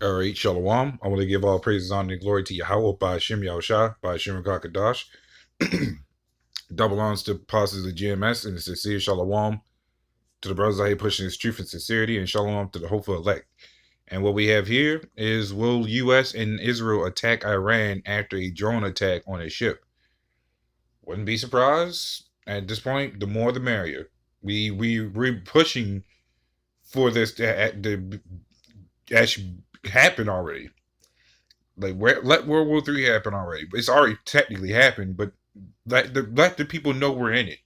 All right, Shalom. I want to give all praises, honor, and glory to Yahweh by Hashem Yahushua, by Hashem Kakadash. Double honors to apostles of GMS and the sincere Shalom to the brothers out here pushing this truth and sincerity, and Shalom to the hopeful elect. And what we have here is, will U.S. and Israel attack Iran after a drone attack on a ship? Wouldn't be surprised. At this point, the more the merrier. We're pushing for this to actually happen already. Like, let World War III happen already. It's already technically happened, but let the people know we're in it.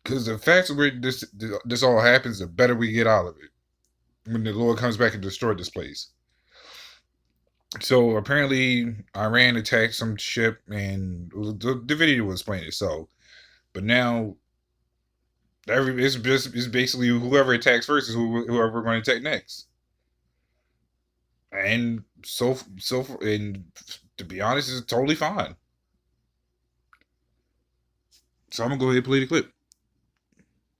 Because the faster this all happens, the better we get out of it. When the Lord comes back and destroy this place. So apparently, Iran attacked some ship, and the video will explain it. So, but now it's basically whoever attacks first is whoever we're going to attack next. And and to be honest, it's totally fine. So I'm gonna go ahead and play the clip.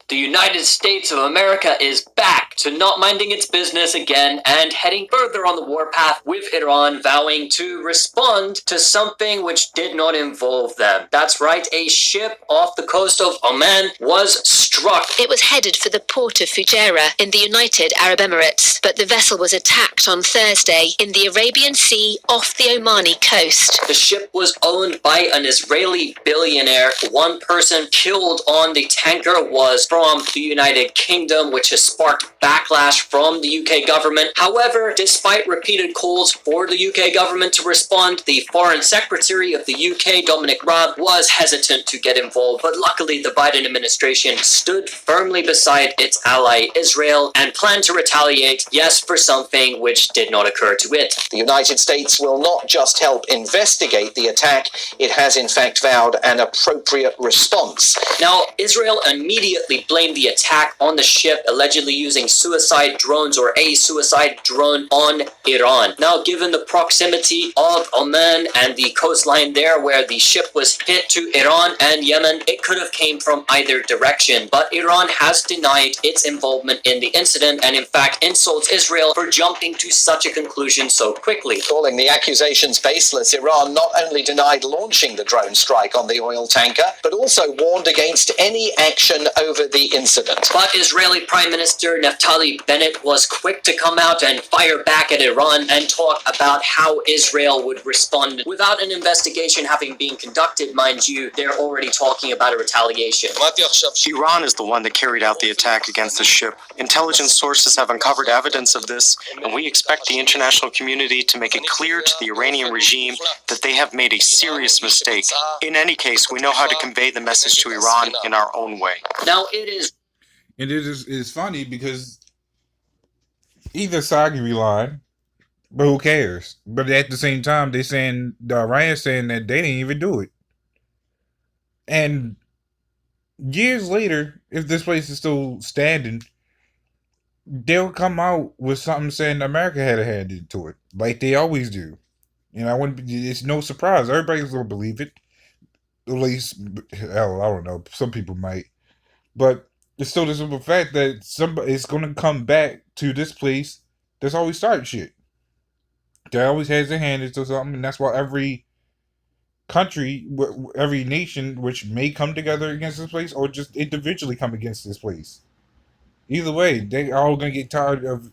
The United States of America is back to not minding its business again and heading further on the warpath, with Iran vowing to respond to something which did not involve them. That's right, a ship off the coast of Oman was struck. It was headed for the port of Fujairah in the United Arab Emirates, but the vessel was attacked on Thursday in the Arabian Sea off the Omani coast. The ship was owned by an Israeli billionaire. One person killed on the tanker was from the United Kingdom, which has sparked backlash from the UK government. However, despite repeated calls for the UK government to respond, the Foreign Secretary of the UK, Dominic Raab, was hesitant to get involved, but luckily the Biden administration stood firmly beside its ally Israel and planned to retaliate, yes, for something which did not occur to it. The United States will not just help investigate the attack, it has in fact vowed an appropriate response. Now, Israel immediately blamed the attack on the ship, allegedly using suicide drones or a suicide drone on Iran. Now, given the proximity of Oman and the coastline there where the ship was hit to Iran and Yemen, it could have came from either direction, but Iran has denied its involvement in the incident and in fact insults Israel for jumping to such a conclusion so quickly. Calling the accusations baseless, Iran not only denied launching the drone strike on the oil tanker, but also warned against any action over the incident. But Israeli Prime Minister Naftali Bennett was quick to come out and fire back at Iran and talk about how Israel would respond. Without an investigation having been conducted, mind you, they're already talking about a retaliation. Iran is the one that carried out the attack against the ship. Intelligence sources have uncovered evidence of this, and we expect the international community to make it clear to the Iranian regime that they have made a serious mistake. In any case, we know how to convey the message to Iran in our own way. Now, it is... And it's funny because either side can be lying, but who cares? But at the same time, the Iran's saying that they didn't even do it. And years later, if this place is still standing, they'll come out with something saying America had a hand into it, like they always do. It's no surprise. Everybody's gonna believe it. At least, hell, I don't know. Some people might, but it's still the simple fact that somebody is gonna come back to this place that's always started shit. That always has a hand into something, and that's why every country, every nation, which may come together against this place or just individually come against this place. Either way, they all gonna get tired of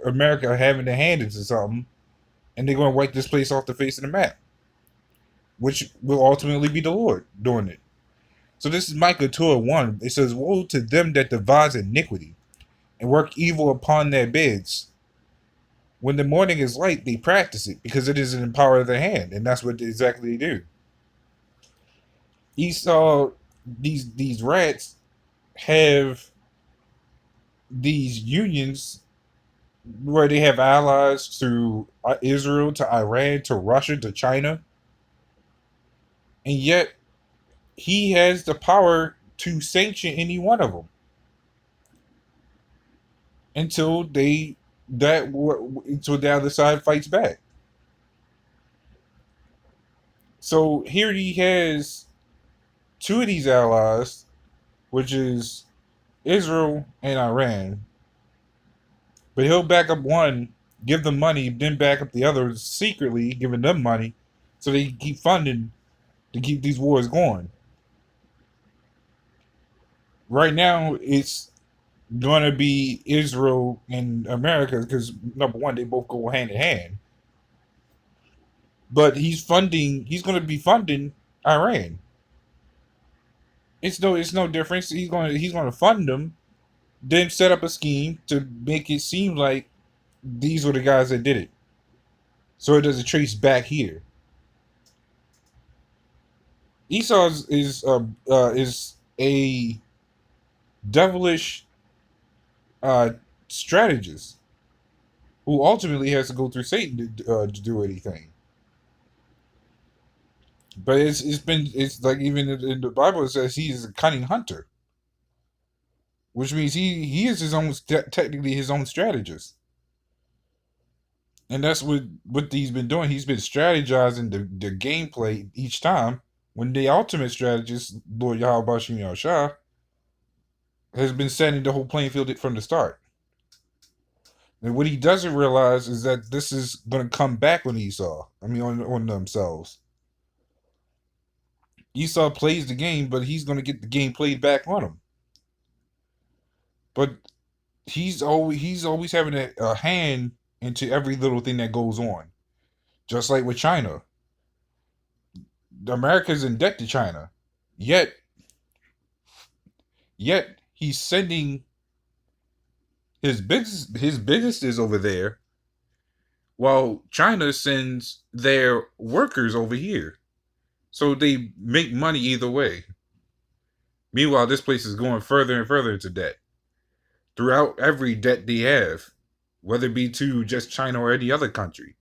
America having a hand into something, and they're gonna wipe this place off the face of the map, which will ultimately be the Lord doing it. So this is Micah 2:1. It says, "Woe to them that devise iniquity, and work evil upon their beds. When the morning is light, they practice it, because it is in the power of their hand," and that's what exactly they do. Esau, these rats have these unions where they have allies through Israel to Iran to Russia to China, and yet he has the power to sanction any one of them until the other side fights back. So here he has two of these allies, which is Israel and Iran, But he'll back up one, give them money, then back up the others secretly, giving them money, so they can keep funding to keep these wars going. Right now, it's gonna be Israel and America because number one, they both go hand in hand. But he's funding. He's gonna be funding Iran. It's no difference. He's gonna fund them, then set up a scheme to make it seem like these were the guys that did it, so it doesn't trace back here. Esau is a devilish uh, strategist who ultimately has to go through Satan to do anything. But it's like even in the Bible it says he is a cunning hunter, which means he is his own technically his own strategist, and that's what he's been doing. He's been strategizing the gameplay each time. When the ultimate strategist, Lord Yahweh Bashim Yahushua, has been setting the whole playing field from the start. And what he doesn't realize is that this is going to come back on Esau. I mean, on themselves. Esau plays the game, but he's going to get the game played back on him. But he's always having a hand into every little thing that goes on. Just like with China. America's in debt to China. Yet he's sending his businesses over there, while China sends their workers over here. So they make money either way. Meanwhile, this place is going further and further into debt. Throughout every debt they have, whether it be to just China or any other country.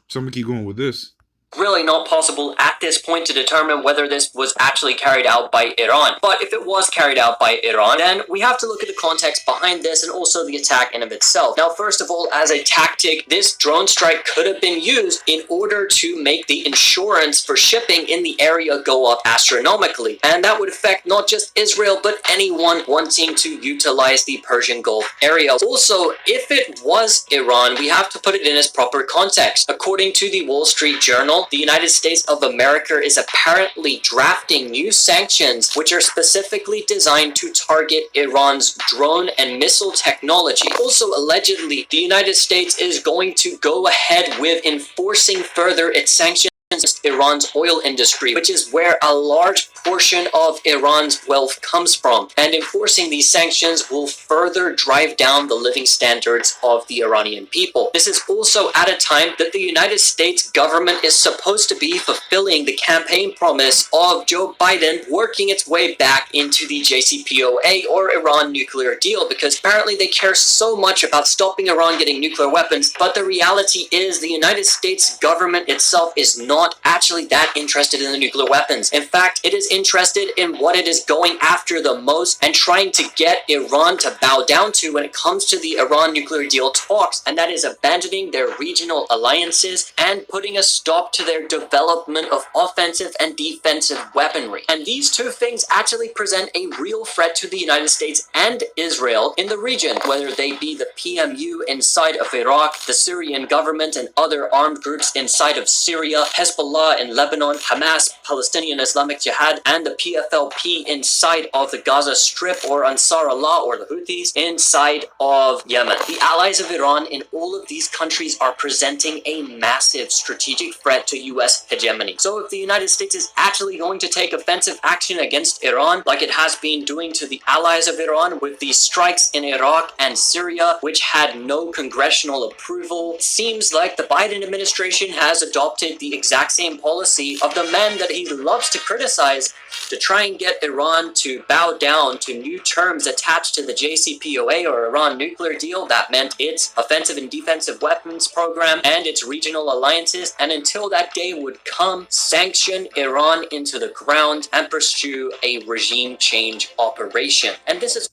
So I'm going to keep going with this. Really not possible at this point to determine whether this was actually carried out by Iran. But if it was carried out by Iran, then we have to look at the context behind this and also the attack in of itself. Now, first of all, as a tactic, this drone strike could have been used in order to make the insurance for shipping in the area go up astronomically. And that would affect not just Israel, but anyone wanting to utilize the Persian Gulf area. Also, if it was Iran, we have to put it in its proper context. According to the Wall Street Journal, the United States of America is apparently drafting new sanctions which are specifically designed to target Iran's drone and missile technology. Also, allegedly, the United States is going to go ahead with enforcing further its sanctions against Iran's oil industry, which is where a large portion of Iran's wealth comes from. And enforcing these sanctions will further drive down the living standards of the Iranian people. This is also at a time that the United States government is supposed to be fulfilling the campaign promise of Joe Biden working its way back into the JCPOA or Iran nuclear deal, because apparently they care so much about stopping Iran getting nuclear weapons, but the reality is the United States government itself is not actually that interested in the nuclear weapons. In fact, it is interested in what it is going after the most and trying to get Iran to bow down to when it comes to the Iran nuclear deal talks, and that is abandoning their regional alliances and putting a stop to their development of offensive and defensive weaponry. And these two things actually present a real threat to the United States and Israel in the region, whether they be the PMU inside of Iraq, the Syrian government and other armed groups inside of Syria, Hezbollah in Lebanon, Hamas, Palestinian Islamic Jihad, and the PFLP inside of the Gaza Strip, or Ansar Allah or the Houthis inside of Yemen. The allies of Iran in all of these countries are presenting a massive strategic threat to US hegemony. So if the United States is actually going to take offensive action against Iran, like it has been doing to the allies of Iran with the strikes in Iraq and Syria, which had no congressional approval, it seems like the Biden administration has adopted the exact same policy of the man that he loves to criticize, to try and get Iran to bow down to new terms attached to the JCPOA or Iran nuclear deal. That meant its offensive and defensive weapons program and its regional alliances, and until that day would come, sanction Iran into the ground and pursue a regime change operation. And this is...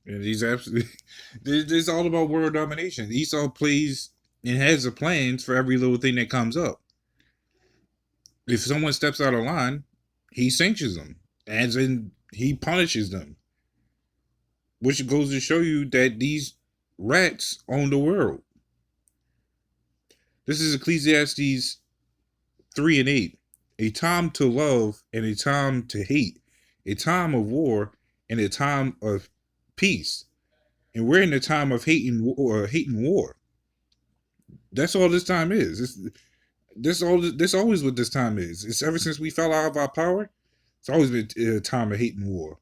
And he's absolutely... It's all about world domination. Esau plays and has the plans for every little thing that comes up. If someone steps out of line, he sanctions them, as in he punishes them. Which goes to show you that these rats own the world. This is Ecclesiastes 3 and 8. A time to love and a time to hate. A time of war and a time of peace. And we're in the time of hating war. That's all this time is. This always what this time is. It's ever since we fell out of our power. It's always been a time of hate and war.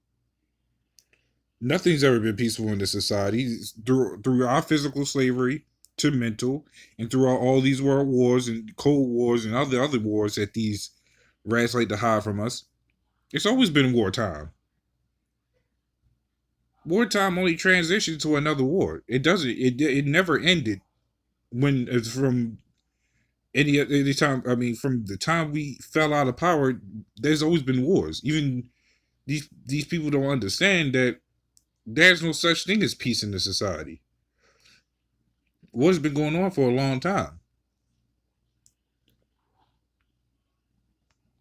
Nothing's ever been peaceful in this society. Through our physical slavery to mental, and throughout all these world wars and cold wars and other wars that these rats like to hide from us. It's always been wartime. Wartime only transitioned to another war. It doesn't. It never ended when it's from any time. I mean, from the time we fell out of power, there's always been wars. Even these people don't understand that there's no such thing as peace in the society. War's been going on for a long time.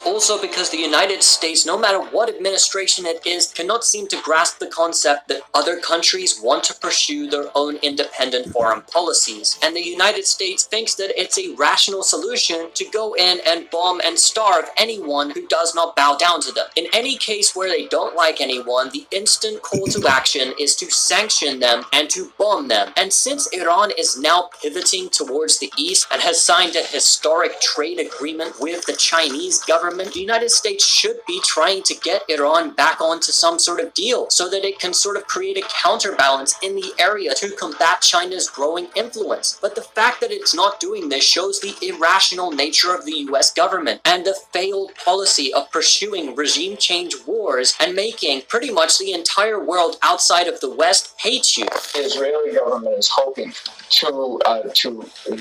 Also because the United States, no matter what administration it is, cannot seem to grasp the concept that other countries want to pursue their own independent foreign policies. And the United States thinks that it's a rational solution to go in and bomb and starve anyone who does not bow down to them. In any case where they don't like anyone, the instant call to action is to sanction them and to bomb them. And since Iran is now pivoting towards the east and has signed a historic trade agreement with the Chinese government, the United States should be trying to get Iran back onto some sort of deal so that it can sort of create a counterbalance in the area to combat China's growing influence. But the fact that it's not doing this shows the irrational nature of the US government and the failed policy of pursuing regime change wars and making pretty much the entire world outside of the West hate you. The Israeli government is hoping to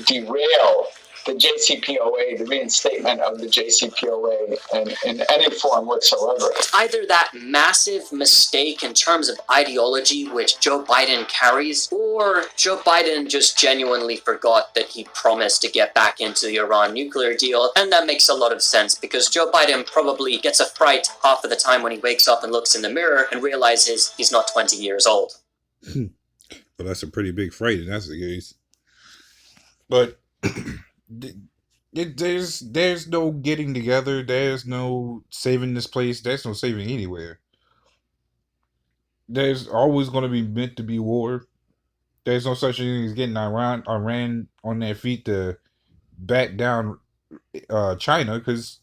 derail the JCPOA, the reinstatement of the JCPOA in any form whatsoever. It's either that massive mistake in terms of ideology which Joe Biden carries, or Joe Biden just genuinely forgot that he promised to get back into the Iran nuclear deal, and that makes a lot of sense because Joe Biden probably gets a fright half of the time when he wakes up and looks in the mirror and realizes he's not 20 years old. Well, that's a pretty big fright, and that's the case. But there's no getting together. There's no saving this place. There's no saving anywhere. There's always going to be meant to be war. There's no such thing as getting Iran on their feet to back down China, because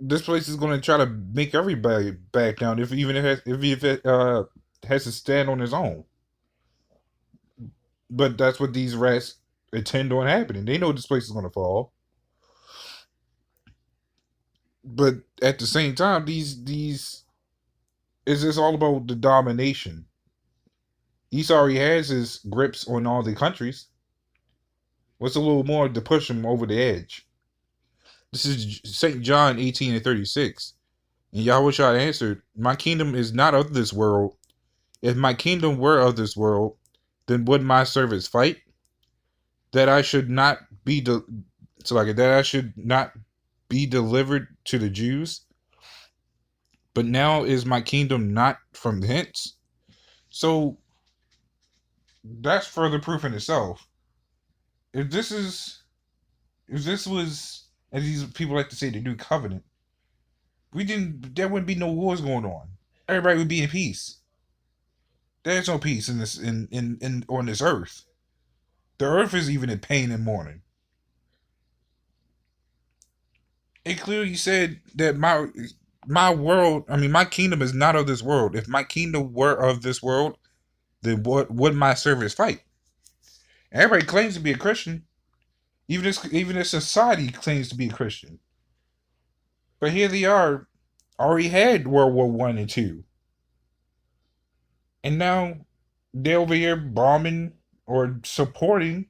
this place is going to try to make everybody back down if it has to stand on its own. But that's what these rats intend on happening. They know this place is going to fall. But at the same time, these is this all about the domination. Esau already has his grips on all the countries. What's a little more to push him over the edge? This is St. John 18 and 36. And Yahushua answered, "My kingdom is not of this world. If my kingdom were of this world, then would my servants fight? That I should not be delivered to the Jews. But now is my kingdom not from hence." So that's further proof in itself. If this was, as these people like to say, the new covenant, there wouldn't be no wars going on. Everybody would be in peace. There's no peace in this on this earth. The earth is even in pain and mourning. It clearly said that my kingdom is not of this world. If my kingdom were of this world, then what would my servants fight? Everybody claims to be a Christian. Even this society claims to be a Christian. But here they are, already had World War I and II. And now they're over here bombing or supporting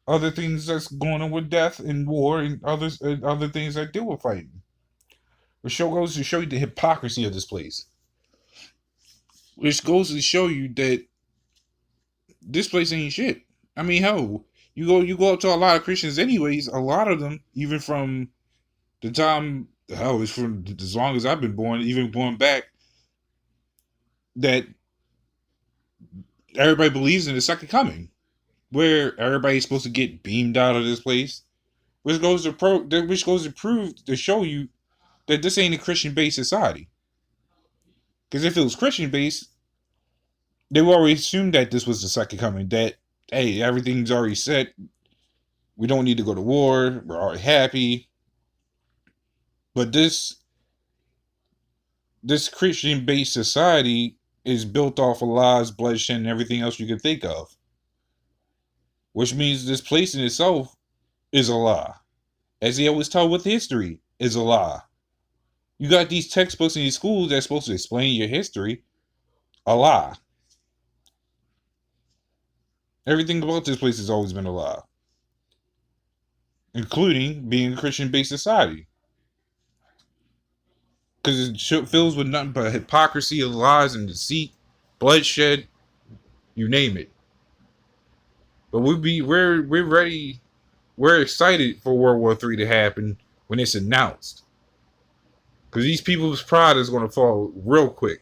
other things that's going on with death and war and other things that deal with fighting. Which goes to show you the hypocrisy of this place. Which goes to show you that this place ain't shit. I mean, hell, you go up to a lot of Christians anyways. A lot of them, even from the time, hell, it's from as long as I've been born, even going back, that everybody believes in the second coming, where everybody's supposed to get beamed out of this place, which goes to prove to show you that this ain't a Christian based society. Because if it was Christian based, they would already assume that this was the second coming. That hey, everything's already set. We don't need to go to war. We're already happy. But this Christian based society is built off of lies, bloodshed, and everything else you can think of. Which means this place in itself is a lie. As they always tell with history, is a lie. You got these textbooks in these schools that's supposed to explain your history. A lie. Everything about this place has always been a lie. Including being a Christian based society. Because it fills with nothing but hypocrisy and lies and deceit, bloodshed, you name it. But we're ready, we're excited for World War III to happen when it's announced. Because these people's pride is going to fall real quick.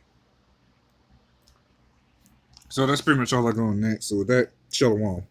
So that's pretty much all I got on that. So with that, shalom.